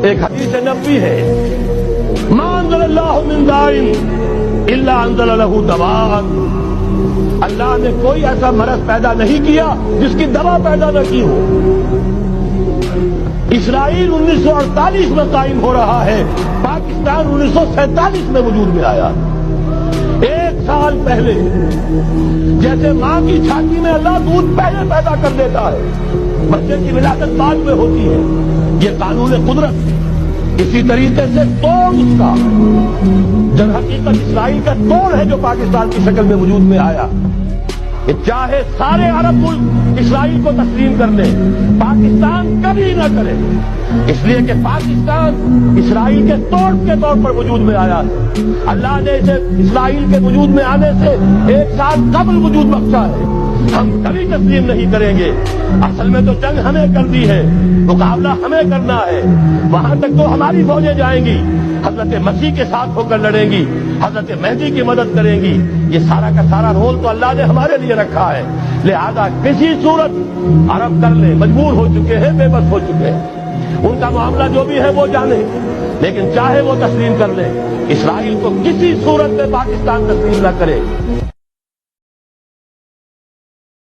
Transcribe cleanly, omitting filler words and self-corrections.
ایک حدیث نبوی ہے، ما انزل اللہ من داء الا انزل له دواء، اللہ نے کوئی ایسا مرض پیدا نہیں کیا جس کی دوا پیدا نہ کی ہو۔ اسرائیل 1948 میں قائم ہو رہا ہے، پاکستان 1947 میں وجود میں آیا۔ 1 سال پہلے جیسے ماں کی چھاتی میں اللہ دودھ پہلے پیدا کر دیتا ہے، بچے کی ولادت بعد میں ہوتی ہے، یہ قانون قدرت۔ اسی طریقے سے توڑ اس کا در حقیقت اسرائیل کا توڑ ہے جو پاکستان کی شکل میں وجود میں آیا۔ کہ چاہے سارے عرب ملک اسرائیل کو تسلیم کر لیں، پاکستان کبھی نہ کرے، اس لیے کہ پاکستان اسرائیل کے توڑ کے طور پر وجود میں آیا ہے۔ اللہ نے اسے اسرائیل کے وجود میں آنے سے 1 سال قبل وجود بخشا ہے، ہم کبھی تسلیم نہیں کریں گے۔ اصل میں تو جنگ ہمیں کرنی ہے، مقابلہ ہمیں کرنا ہے، وہاں تک تو ہماری فوجیں جائیں گی، حضرت مسیح کے ساتھ ہو کر لڑیں گی، حضرت مہدی کی مدد کریں گی۔ یہ سارا کا سارا رول تو اللہ نے ہمارے لیے رکھا ہے، لہذا کسی صورت عرب کر لیں، مجبور ہو چکے ہیں، بے بس ہو چکے ہیں، ان کا معاملہ جو بھی ہے وہ جانے، لیکن چاہے وہ تسلیم کر لیں، اسرائیل کو کسی صورت میں پاکستان تسلیم نہ کرے۔